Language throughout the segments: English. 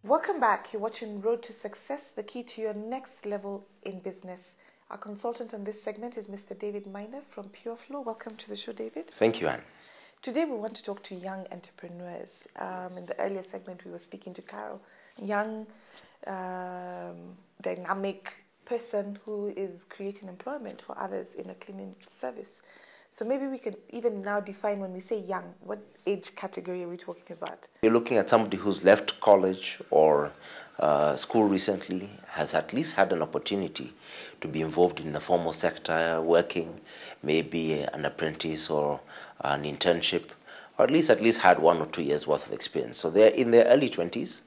Welcome back. You're watching Road to Success, the key to your next level in business. Our consultant on this segment is Mr. David Miner from Pure Flow. Welcome to the show, David. Thank you, Anne. Today we want to talk to young entrepreneurs. In the earlier segment we were speaking to Carol, young, dynamic person who is creating employment for others in a cleaning service. So maybe we can even now define when we say young, what age category are we talking about? You're looking at somebody who's left college or school recently, has at least had an opportunity to be involved in the formal sector, working, maybe an apprentice or an internship, or at least had 1 or 2 years worth of experience. So they're in their early 20s,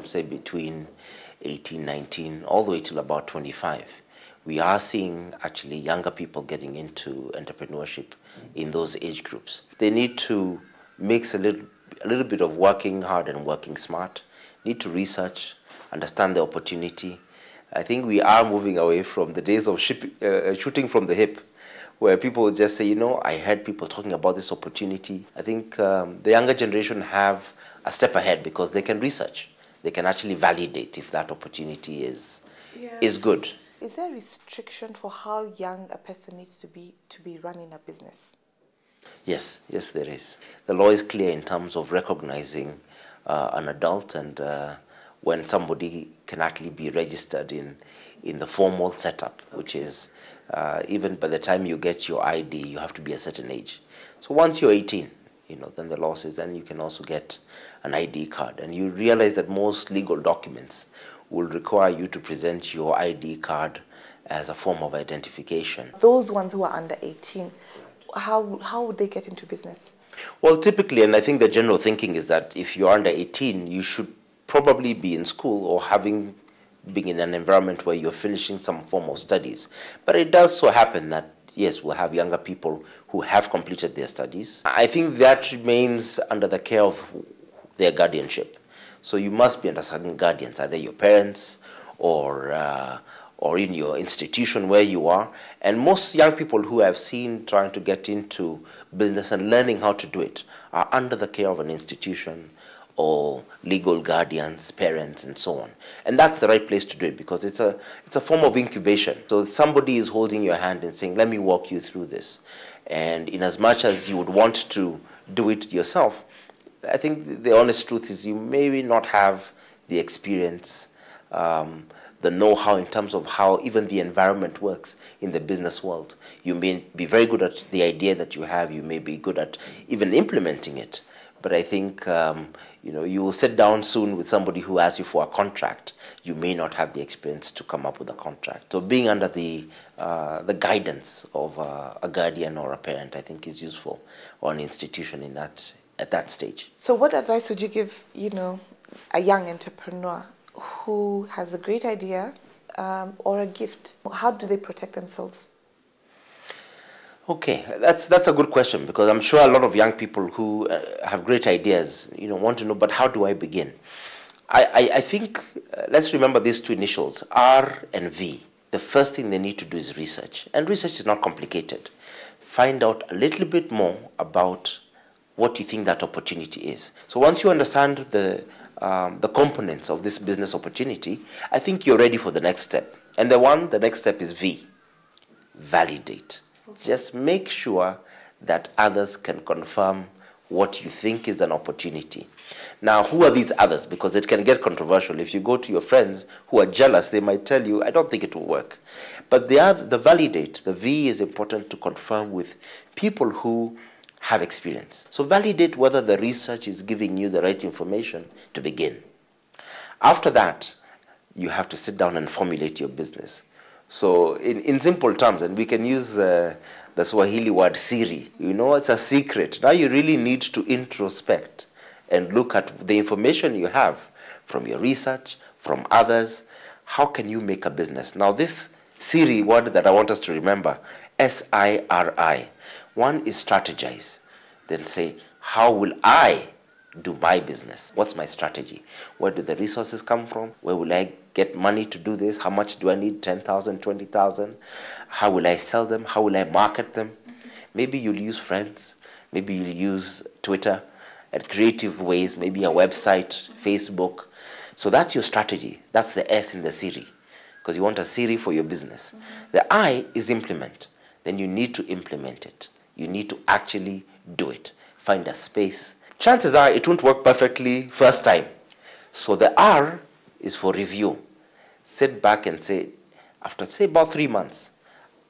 say between 18, 19, all the way till about 25. We are seeing actually younger people getting into entrepreneurship in those age groups. They need to mix a little bit of working hard and working smart, need to research, understand the opportunity. I think we are moving away from the days of shooting from the hip, where people would just say, you know, I heard people talking about this opportunity. I think the younger generation have a step ahead because they can research. They can actually validate if that opportunity is good. Is there a restriction for how young a person needs to be running a business? Yes, there is. The law is clear in terms of recognizing an adult and when somebody can actually be registered in the formal setup, which is even by the time you get your ID, you have to be a certain age. So once you're 18, then the law says then you can also get an ID card. And you realize that most legal documents will require you to present your ID card as a form of identification. Those ones who are under 18, how would they get into business? Well, typically, and I think the general thinking is that if you're under 18, you should probably be in school or being in an environment where you're finishing some form of studies. But it does so happen that, yes, we'll have younger people who have completed their studies. I think that remains under the care of their guardianship. So you must be under certain guardians, either your parents or in your institution where you are. And most young people who I've seen trying to get into business and learning how to do it are under the care of an institution or legal guardians, parents, and so on. And that's the right place to do it because it's a form of incubation. So somebody is holding your hand and saying, let me walk you through this. And in as much as you would want to do it yourself, I think the honest truth is you maybe not have the experience, the know-how in terms of how even the environment works in the business world. You may be very good at the idea that you have. You may be good at even implementing it. But I think you will sit down soon with somebody who asks you for a contract. You may not have the experience to come up with a contract. So being under the guidance of a guardian or a parent, I think, is useful, or an institution at that stage. So what advice would you give, a young entrepreneur who has a great idea or a gift? How do they protect themselves? Okay, that's a good question because I'm sure a lot of young people who have great ideas, want to know, but how do I begin? I think, let's remember these two initials, R and V. The first thing they need to do is research. And research is not complicated. Find out a little bit more about what you think that opportunity is. So once you understand the components of this business opportunity, I think you're ready for the next step. And the next step is V, validate. Okay. Just make sure that others can confirm what you think is an opportunity. Now, who are these others? Because it can get controversial. If you go to your friends who are jealous, they might tell you, I don't think it will work. But the validate, the V is important to confirm with people who have experience. So validate whether the research is giving you the right information to begin. After that, you have to sit down and formulate your business. So in simple terms, and we can use the Swahili word siri, it's a secret. Now you really need to introspect and look at the information you have from your research, from others. How can you make a business? Now this siri word that I want us to remember, SIRI. One is strategize. Then say, how will I do my business? What's my strategy? Where do the resources come from? Where will I get money to do this? How much do I need? 10,000, 20,000? How will I sell them? How will I market them? Maybe you'll use friends. Maybe you'll use Twitter at creative ways, maybe a website, Facebook. So that's your strategy. That's the S in the Siri, because you want a Siri for your business. The I is implement. Then you need to implement it. You need to actually do it. Find a space. Chances are it won't work perfectly first time. So the R is for review. Sit back and say, after say about 3 months,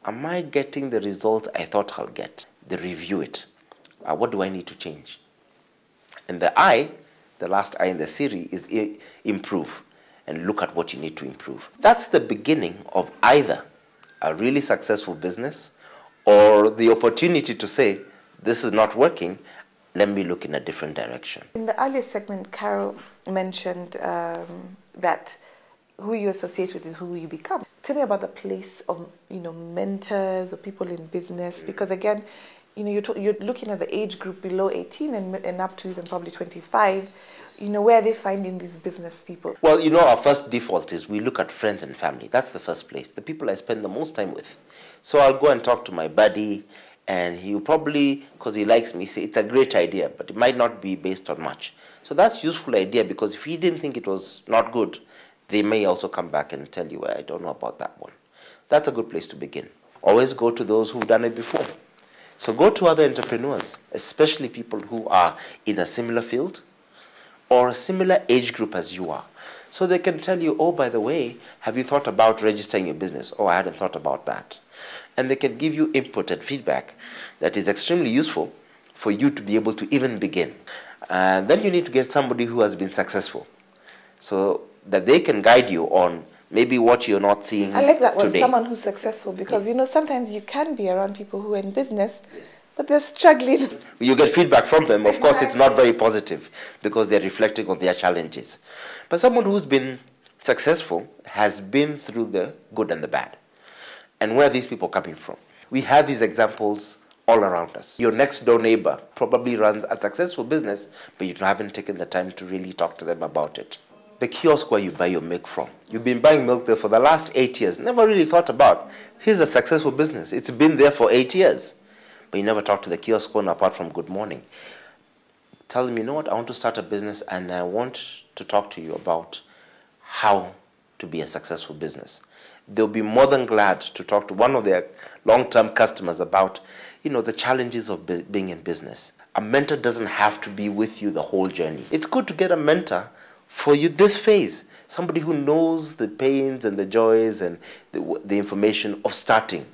am I getting the results I thought I'll get? Then review it. What do I need to change? And the I, the last I in the Siri, is improve. And look at what you need to improve. That's the beginning of either a really successful business or the opportunity to say, this is not working, let me look in a different direction. In the earlier segment, Carol mentioned that who you associate with is who you become. Tell me about the place of mentors or people in business, because again, you're looking at the age group below 18 and up to even probably 25. Where are they finding these business people? Well, our first default is we look at friends and family. That's the first place, the people I spend the most time with. So I'll go and talk to my buddy, and he'll probably, because he likes me, say it's a great idea, but it might not be based on much. So that's a useful idea, because if he didn't think it was not good, they may also come back and tell you, I don't know about that one. That's a good place to begin. Always go to those who've done it before. So go to other entrepreneurs, especially people who are in a similar field or a similar age group as you are. So they can tell you, oh, by the way, have you thought about registering your business? Oh, I hadn't thought about that. And they can give you input and feedback that is extremely useful for you to be able to even begin. And then you need to get somebody who has been successful so that they can guide you on maybe what you're not seeing today. I like that one, someone who's successful, because sometimes you can be around people who are in business, but they're struggling. You get feedback from them. Of course, it's not very positive because they're reflecting on their challenges. But someone who's been successful has been through the good and the bad. And where are these people coming from? We have these examples all around us. Your next door neighbor probably runs a successful business, but you haven't taken the time to really talk to them about it. The kiosk where you buy your milk from. You've been buying milk there for the last 8 years. Never really thought about, here's a successful business. It's been there for 8 years. But you never talk to the kiosk owner apart from good morning. Tell them, you know what, I want to start a business and I want to talk to you about how to be a successful business. They'll be more than glad to talk to one of their long-term customers about, the challenges of being in business. A mentor doesn't have to be with you the whole journey. It's good to get a mentor for you this phase. Somebody who knows the pains and the joys and the information of starting.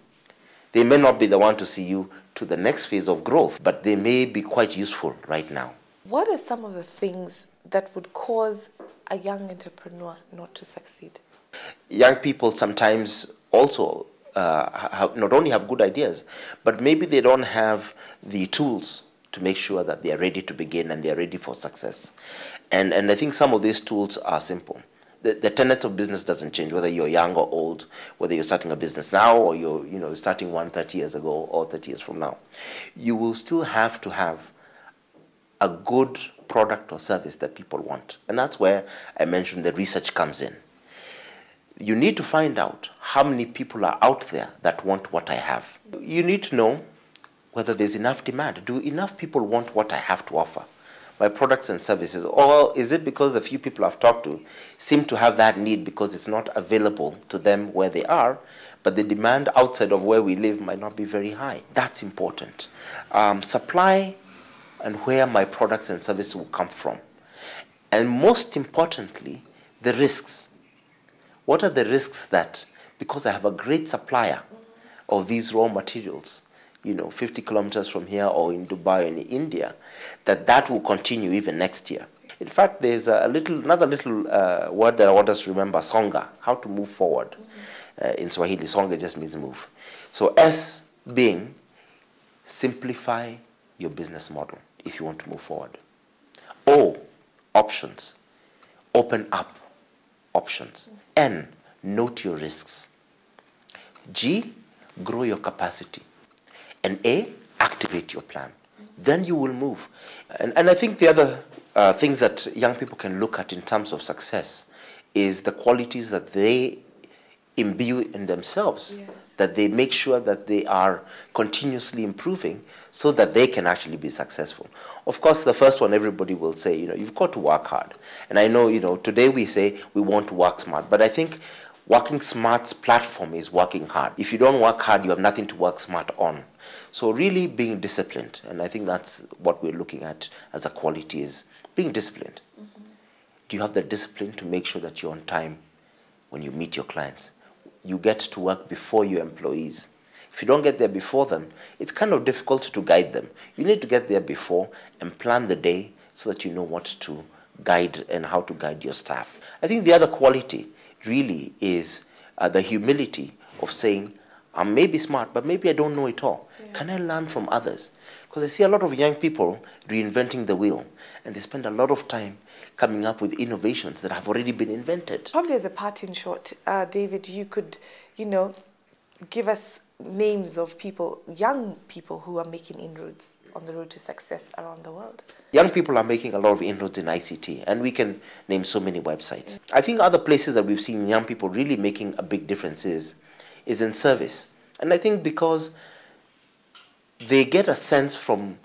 They may not be the one to see you to the next phase of growth, but they may be quite useful right now. What are some of the things that would cause a young entrepreneur not to succeed? Young people sometimes also not only have good ideas, but maybe they don't have the tools to make sure that they are ready to begin and they are ready for success. And I think some of these tools are simple. The tenet of business doesn't change, whether you're young or old, whether you're starting a business now or you're starting one 30 years ago or 30 years from now. You will still have to have a good product or service that people want. And that's where I mentioned the research comes in. You need to find out how many people are out there that want what I have. You need to know whether there's enough demand. Do enough people want what I have to offer? My products and services, or is it because the few people I've talked to seem to have that need because it's not available to them where they are, but the demand outside of where we live might not be very high? That's important. Supply and where my products and services will come from. And most importantly, the risks. What are the risks that, because I have a great supplier of these raw materials, 50 kilometers from here or in Dubai or in India, that will continue even next year. In fact, there's another little word that I want us to remember, songa, how to move forward. In Swahili, songa just means move. So S being, simplify your business model if you want to move forward. O, options. Open up options. N, note your risks. G, grow your capacity. And A, activate your plan. Then you will move. And I think the other things that young people can look at in terms of success is the qualities that they imbue in themselves, Yes. that they make sure that they are continuously improving so that they can actually be successful. Of course, the first one, everybody will say, you've got to work hard. And I know, today we say we want to work smart, but I think working smart's platform is working hard. If you don't work hard, you have nothing to work smart on. So really being disciplined, and I think that's what we're looking at as a quality, is being disciplined. Mm-hmm. Do you have the discipline to make sure that you're on time when you meet your clients? You get to work before your employees. If you don't get there before them, it's kind of difficult to guide them. You need to get there before and plan the day so that you know what to guide and how to guide your staff. I think the other quality really is the humility of saying, I may be smart, but maybe I don't know it all. Yeah. Can I learn from others? Because I see a lot of young people reinventing the wheel, and they spend a lot of time coming up with innovations that have already been invented. Probably as a parting shot, David, you could, give us names of people, young people who are making inroads on the road to success around the world. Young people are making a lot of inroads in ICT, and we can name so many websites. I think other places that we've seen young people really making a big difference is in service. And I think because they get a sense from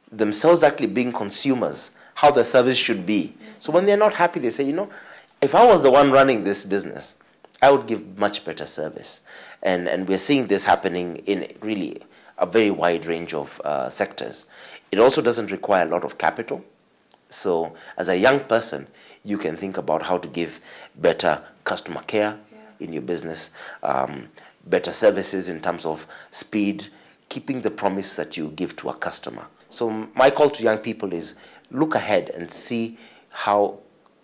themselves actually being consumers how the service should be. So when they're not happy, they say, if I was the one running this business, I would give much better service. And we're seeing this happening in really a very wide range of sectors. It also doesn't require a lot of capital. So as a young person, you can think about how to give better customer care in your business, better services in terms of speed, keeping the promise that you give to a customer. So my call to young people is look ahead and see how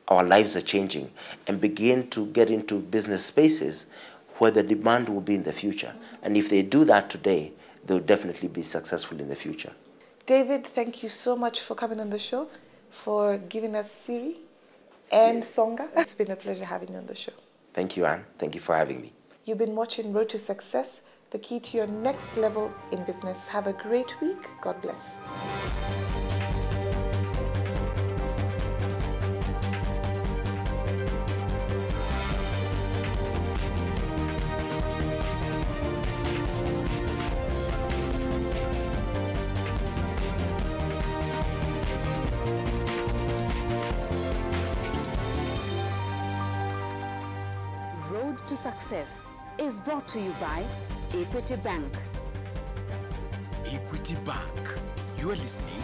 our lives are changing and begin to get into business spaces where the demand will be in the future. And if they do that today, they'll definitely be successful in the future. David, thank you so much for coming on the show, for giving us Siri and Songa. It's been a pleasure having you on the show. Thank you, Anne. Thank you for having me. You've been watching Road to Success, the key to your next level in business. Have a great week. God bless. Road to Success is brought to you by Equity Bank. Equity Bank. You are listening